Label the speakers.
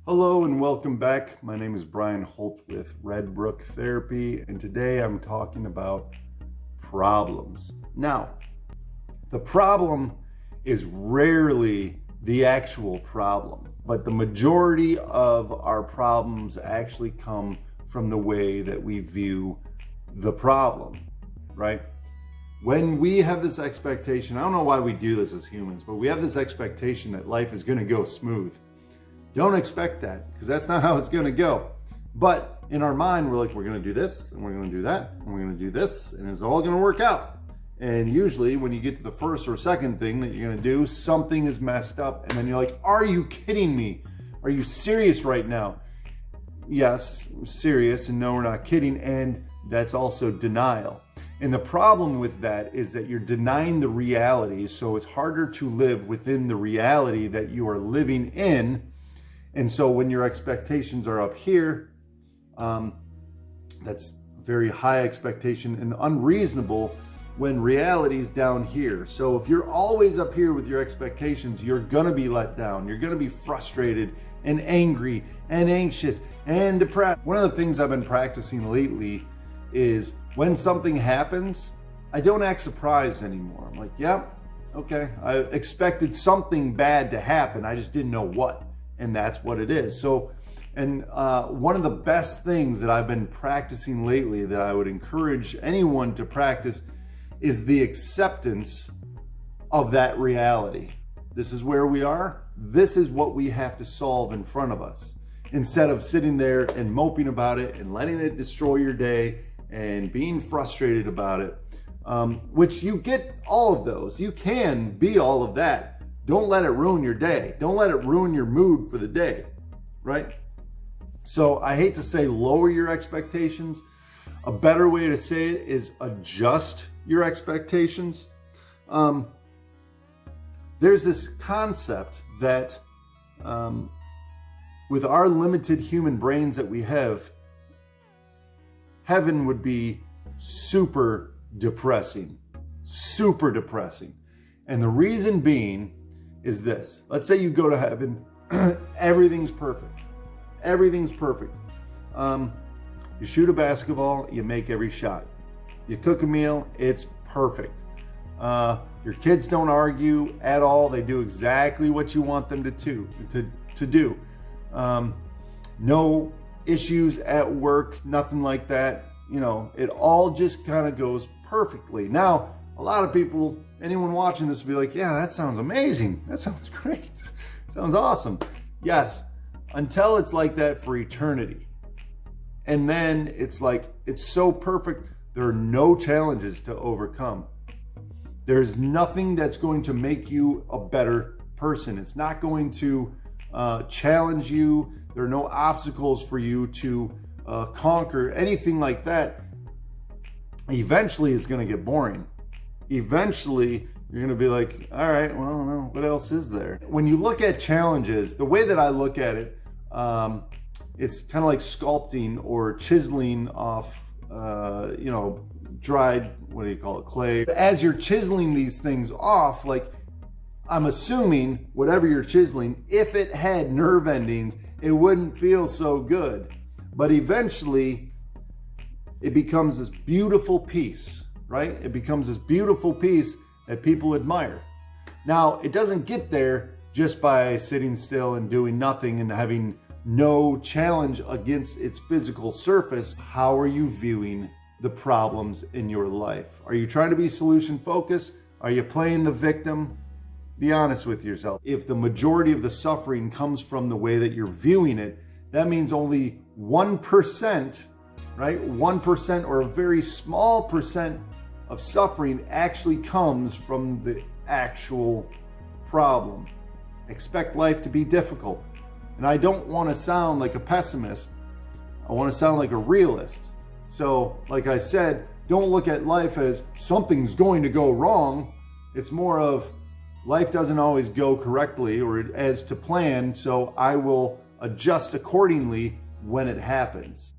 Speaker 1: Hello and welcome back. My name is Brian Holt with Red Brook Therapy, and today I'm talking about problems. Now, the problem is rarely the actual problem, but the majority of our problems actually come from the way that we view the problem, right? When we have this expectation, I don't know why we do this as humans, but we have this expectation that life is going to go smooth. Don't expect that, because that's not how it's going to go. But in our mind, we're like, we're going to do this, and we're going to do that, and we're going to do this, and it's all going to work out. And usually when you get to the first or second thing that you're going to do, something is messed up. And then you're like, are you kidding me? Are you serious right now? Yes, I'm serious, and no, we're not kidding. And that's also denial. And the problem with that is that you're denying the reality. So it's harder to live within the reality that you are living in. And so when your expectations are up here, that's very high expectation and unreasonable when reality is down here. So if you're always up here with your expectations, you're gonna be let down. You're gonna be frustrated and angry and anxious and depressed. One of the things I've been practicing lately is when something happens, I don't act surprised anymore. I'm like, yeah, okay. I expected something bad to happen. I just didn't know what. And that's what it is. So, and one of the best things that I've been practicing lately that I would encourage anyone to practice is the acceptance of that reality. This is where we are. This is what we have to solve in front of us. Instead of sitting there and moping about it and letting it destroy your day and being frustrated about it, which you get all of those. You can be all of that. Don't let it ruin your day. Don't let it ruin your mood for the day, right? So I hate to say lower your expectations. A better way to say it is adjust your expectations. There's this concept that with our limited human brains that we have, heaven would be super depressing. Super depressing. And the reason being is this. Let's say you go to heaven, everything's perfect. Everything's perfect. You shoot a basketball, you make every shot. You cook a meal, it's perfect. Your kids don't argue at all. They do exactly what you want them to do. No issues at work, nothing like that. You know, it all just kind of goes perfectly. Now, a lot of people, anyone watching this will be like, yeah, that sounds amazing. That sounds great. Sounds awesome. Yes, until it's like that for eternity. And then it's like, it's so perfect. There are no challenges to overcome. There's nothing that's going to make you a better person. It's not going to challenge you. There are no obstacles for you to conquer, anything like that. Eventually it's going to get boring. Eventually, you're going to be like, all right, well, no, what else is there? When you look at challenges, the way that I look at it, it's kind of like sculpting or chiseling off, dried, what do you call it, clay. As you're chiseling these things off, like, I'm assuming whatever you're chiseling, if it had nerve endings, it wouldn't feel so good. But eventually, it becomes this beautiful piece. Right? It becomes this beautiful piece that people admire. Now, it doesn't get there just by sitting still and doing nothing and having no challenge against its physical surface. How are you viewing the problems in your life? Are you trying to be solution focused? Are you playing the victim? Be honest with yourself. If the majority of the suffering comes from the way that you're viewing it, that means only 1%, right? 1% or a very small percent of suffering actually comes from the actual problem. Expect life to be difficult. And I don't want to sound like a pessimist. I want to sound like a realist. So, like I said, don't look at life as something's going to go wrong. It's more of life doesn't always go correctly or as to plan, so I will adjust accordingly when it happens.